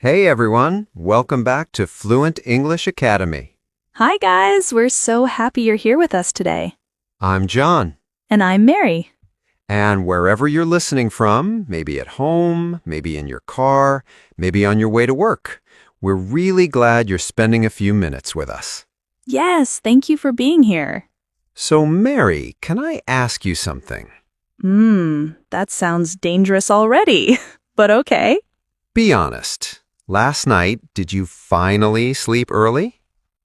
Hey everyone, welcome back to Fluent English Academy. Hi, guys. We're so happy you're here with us today. I'm John, And I'm Mary. and wherever you're listening from, maybe at home, maybe in your car, maybe on your way to work, we're really glad you're spending a few minutes with us. Yes, thank you for being here. So, Mary, can I ask you something? That sounds dangerous already. But okay. Be honest. Last night, did you finally sleep early?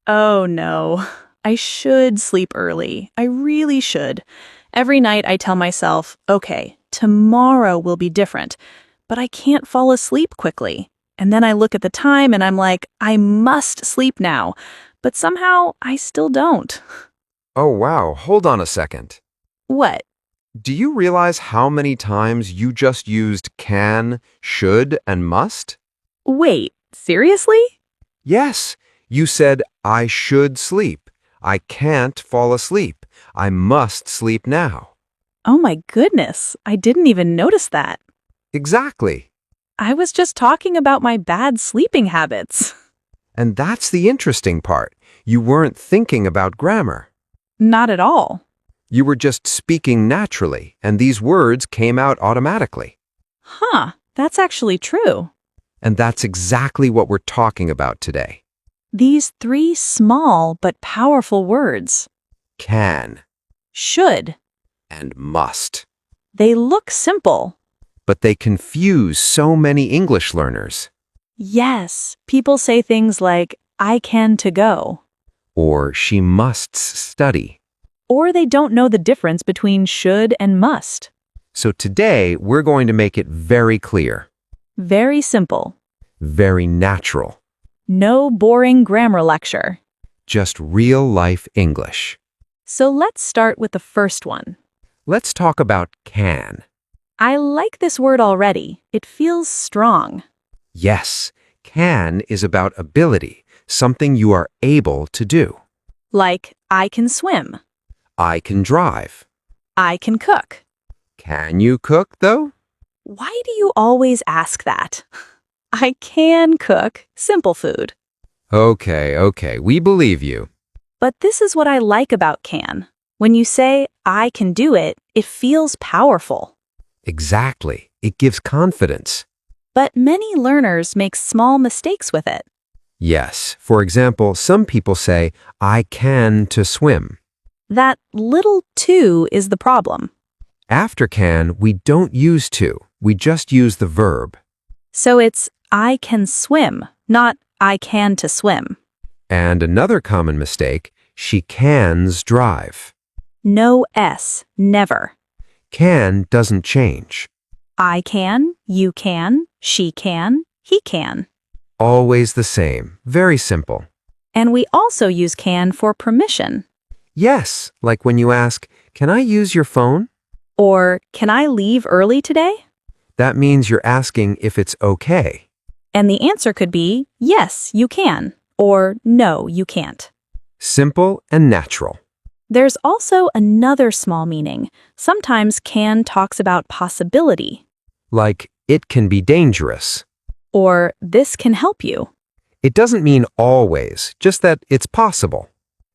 Oh, no. I should sleep early. I really should. Every night I tell myself, okay, tomorrow will be different. But I can't fall asleep quickly. And then I look at the time and I'm like, I must sleep now. But somehow I still don't. Oh, wow. Hold on a second. What? Do you realize how many times you just used can, should, and must? Wait, seriously? Yes, you said, I should sleep. I can't fall asleep. I must sleep now. Oh my goodness, I didn't even notice that. Exactly. I was just talking about my bad sleeping habits. And that's the interesting part. You weren't thinking about grammar. Not at all. You were just speaking naturally, and these words came out automatically. Huh, that's actually true. And that's exactly what we're talking about today. These three small but powerful words. Can Should. and must. They look simple. But they confuse so many English learners. Yes, people say things like, I can to go. Or she must study. Or they don't know the difference between should and must. So today, we're going to make it very clear, Very simple. very natural, No boring grammar lecture. just real-life English. So let's start with the first one. Let's talk about can. I like this word already. It feels strong. Yes, can is about ability, something you are able to do. Like, I can swim. I can drive. I can cook. Can you cook, though? Why do you always ask that? I can cook simple food. Okay, we believe you. But this is what I like about can. When you say, I can do it, it feels powerful. Exactly. It gives confidence. But many learners make small mistakes with it. Yes, for example, some people say, I can to swim. That little to is the problem. After can, we don't use to. We just use the verb. So it's, I can swim, not I can to swim. And another common mistake, she cans drive. No S, never. Can doesn't change. I can, you can, she can, he can. Always the same. Very simple. And we also use can for permission. Yes, like when you ask, can I use your phone? Or, can I leave early today? That means you're asking if it's okay. And the answer could be, yes, you can, or no, you can't. Simple and natural. There's also another small meaning. Sometimes can talks about possibility, Like, it can be dangerous. or this can help you. It doesn't mean always, just that it's possible.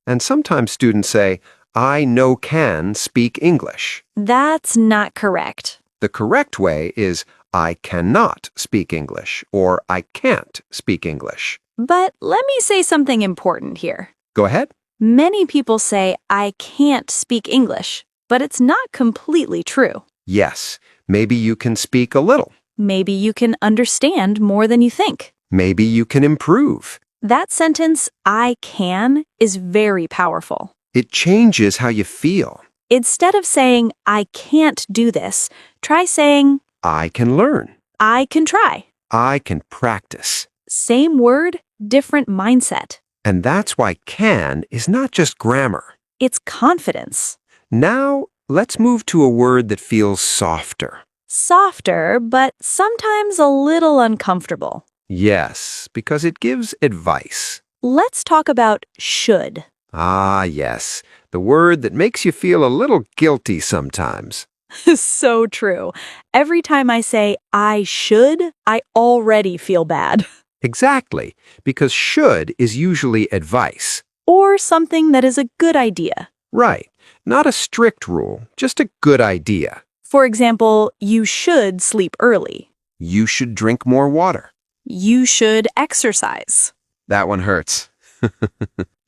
And sometimes students say, I no can speak English. That's not correct. The correct way is, I cannot speak English, or I can't speak English. But let me say something important here. Go ahead. Many people say, I can't speak English, but it's not completely true. Yes, maybe you can speak a little. Maybe you can understand more than you think. Maybe you can improve. That sentence, I can, is very powerful. It changes how you feel. Instead of saying, I can't do this, try saying, I can learn. I can try. I can practice. Same word, different mindset. And that's why can is not just grammar. It's confidence. Now, let's move to a word that feels softer. Softer, but sometimes a little uncomfortable. Yes, because it gives advice. Let's talk about should. Ah, yes, the word that makes you feel a little guilty sometimes. So true. Every time I say I should, I already feel bad. Exactly, because should is usually advice. Or something that is a good idea. Right. Not a strict rule, just a good idea. For example, you should sleep early. You should drink more water. You should exercise. That one hurts.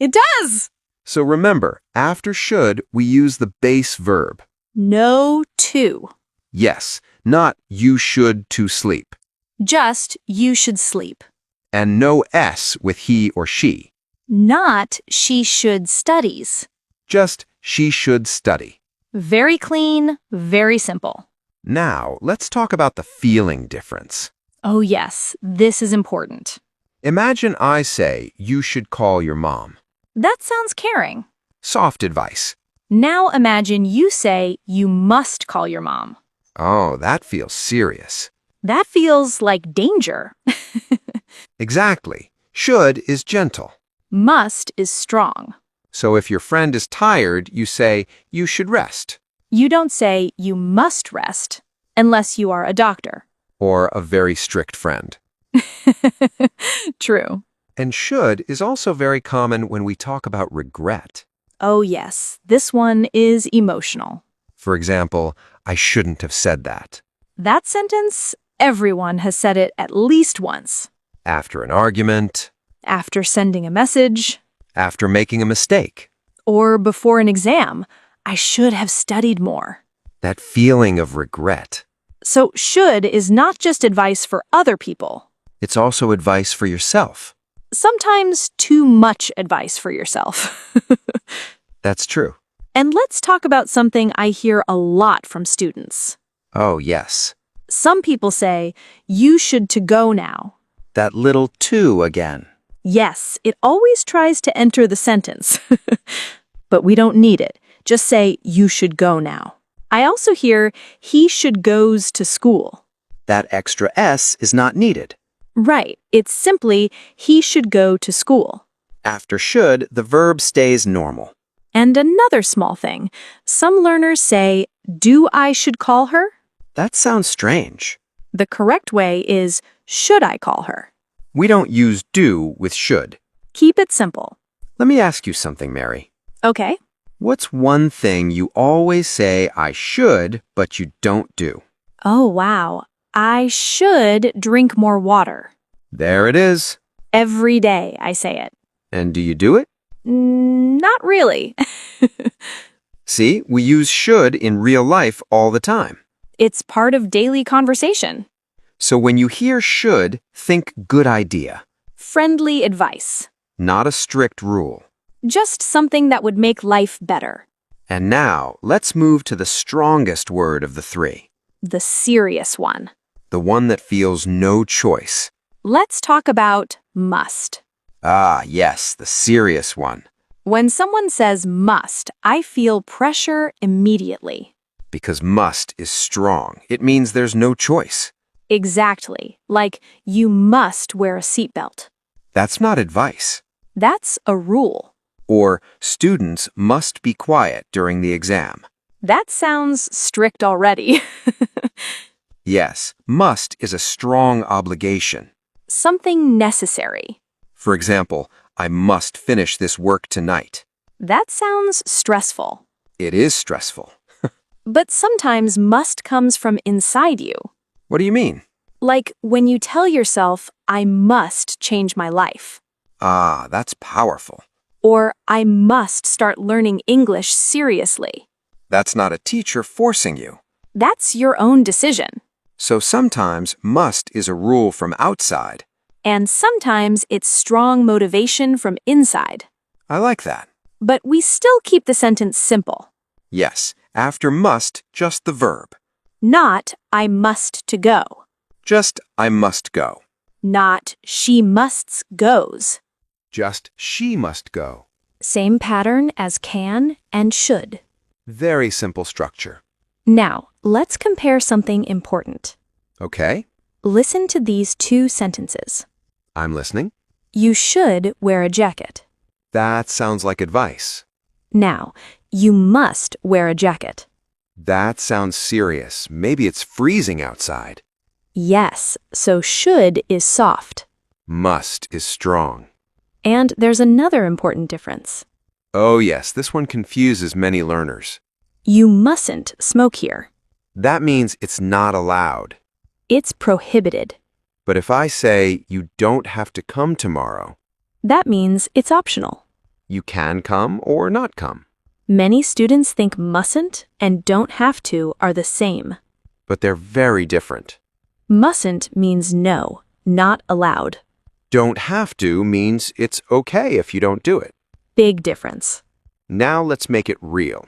It does! So remember, after should, we use the base verb. No to. Yes, not you should to sleep. Just you should sleep. And no S with he or she. Not she should studies. Just she should study. Very clean, very simple. Now, let's talk about the feeling difference. Oh yes, this is important. Imagine I say, you should call your mom. That sounds caring. Soft advice. Now imagine you say you must call your mom. Oh, that feels serious. That feels like danger. Exactly. Should is gentle. Must is strong. So if your friend is tired, you say, you should rest. You don't say you must rest unless you are a doctor. Or a very strict friend. True. And should is also very common when we talk about regret. Oh yes, this one is emotional. For example, I shouldn't have said that. That sentence, everyone has said it at least once. After an argument. After sending a message. After making a mistake. Or before an exam. I should have studied more. That feeling of regret. So should is not just advice for other people. It's also advice for yourself. Sometimes too much advice for yourself. That's true. And let's talk about something I hear a lot from students. Oh, yes. Some people say, you should to go now. That little to again. Yes, it always tries to enter the sentence. But we don't need it. Just say, you should go now. I also hear, he should goes to school. That extra S is not needed. Right, it's simply, he should go to school. After should, the verb stays normal. And another small thing, some learners say, do I should call her? That sounds strange. The correct way is, should I call her? We don't use do with should. Keep it simple. Let me ask you something, Mary. Okay. What's one thing you always say I should, but you don't do? Oh, wow. I should drink more water. There it is. Every day I say it. And do you do it? Not really. See, we use should in real life all the time. It's part of daily conversation. So when you hear should, think good idea. Friendly advice. Not a strict rule. Just something that would make life better. And now, let's move to the strongest word of the three. The serious one. The one that feels no choice. Let's talk about must. Ah, yes, the serious one. When someone says must, I feel pressure immediately. Because must is strong. It means there's no choice. Exactly. Like, you must wear a seatbelt. That's not advice. That's a rule. Or students must be quiet during the exam. That sounds strict already. Yes, must is a strong obligation. Something necessary. For example, I must finish this work tonight. That sounds stressful. It is stressful. But sometimes must comes from inside you. What do you mean? Like when you tell yourself, I must change my life. Ah, that's powerful. Or I must start learning English seriously. That's not a teacher forcing you. That's your own decision. So sometimes must is a rule from outside. And sometimes it's strong motivation from inside. I like that. But we still keep the sentence simple. Yes, after must, just the verb. Not, I must to go. Just, I must go. Not, she musts goes. Just, she must go. Same pattern as can and should. Very simple structure. Now, let's compare something important. Okay, Listen to these two sentences. I'm listening. You should wear a jacket. That sounds like advice. Now, you must wear a jacket. That sounds serious. Maybe it's freezing outside. Yes, so should is soft. Must is strong. And there's another important difference. Oh yes, this one confuses many learners. You mustn't smoke here. That means it's not allowed. It's prohibited. But if I say you don't have to come tomorrow, That means it's optional. you can come or not come. Many students think mustn't and don't have to are the same. But they're very different. Mustn't means no, not allowed. Don't have to means it's okay if you don't do it. Big difference. Now let's make it real.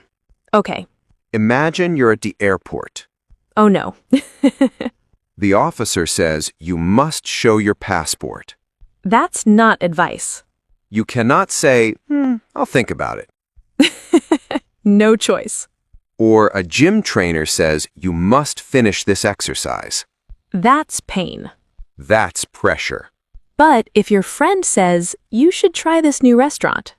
Okay. Imagine you're at the airport. Oh no. The officer says you must show your passport. That's not advice. You cannot say, I'll think about it. No choice. Or a gym trainer says you must finish this exercise. That's pain. That's pressure. But if your friend says, you should try this new restaurant.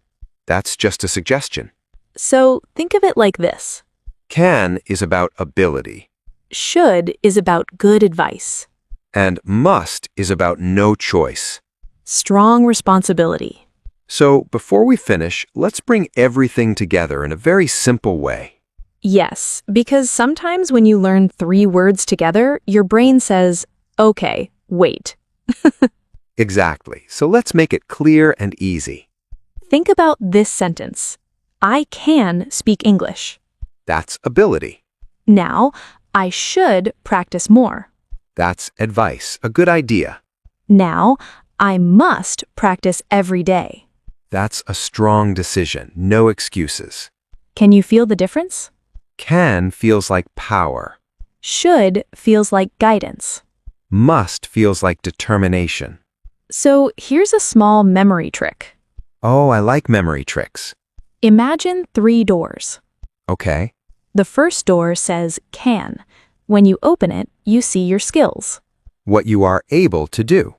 That's just a suggestion. So think of it like this. Can is about ability, Should is about good advice. and must is about no choice. Strong responsibility. So before we finish, let's bring everything together in a very simple way. Yes, because sometimes when you learn 3 words together, your brain says, okay, wait. Exactly. So let's make it clear and easy. Think about this sentence. I can speak English. That's ability. Now, I should practice more. That's advice, a good idea. Now, I must practice every day. That's a strong decision, no excuses. Can you feel the difference? Can feels like power. Should feels like guidance. Must feels like determination. So here's a small memory trick. Oh, I like memory tricks. Imagine 3 doors. Okay. The first door says can. When you open it, you see your skills. What you are able to do.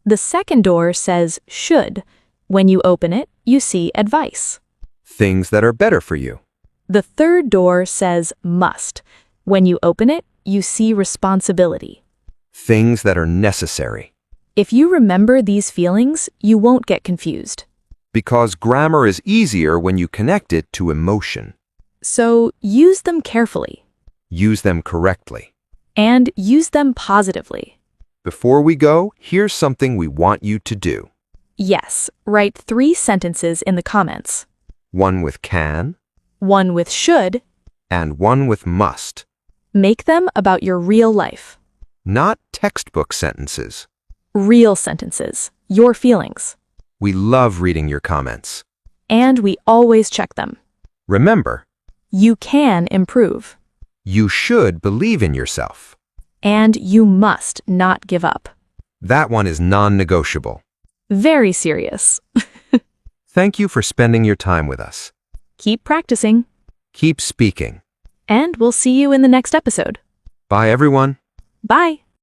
The second door says should. When you open it, you see advice. Things that are better for you. The third door says must. When you open it, you see responsibility. Things that are necessary. If you remember these feelings, you won't get confused. Because grammar is easier when you connect it to emotion. So use them carefully. Use them correctly. And use them positively. Before we go, here's something we want you to do. Yes, write 3 sentences in the comments. One with can, 1 with should. and one with must. Make them about your real life. Not textbook sentences. Real sentences. Your feelings. We love reading your comments. And we always check them. Remember, You can improve. you should believe in yourself. And you must not give up. That one is non-negotiable. Very serious. Thank you for spending your time with us. Keep practicing. Keep speaking. And we'll see you in the next episode. Bye, everyone. Bye.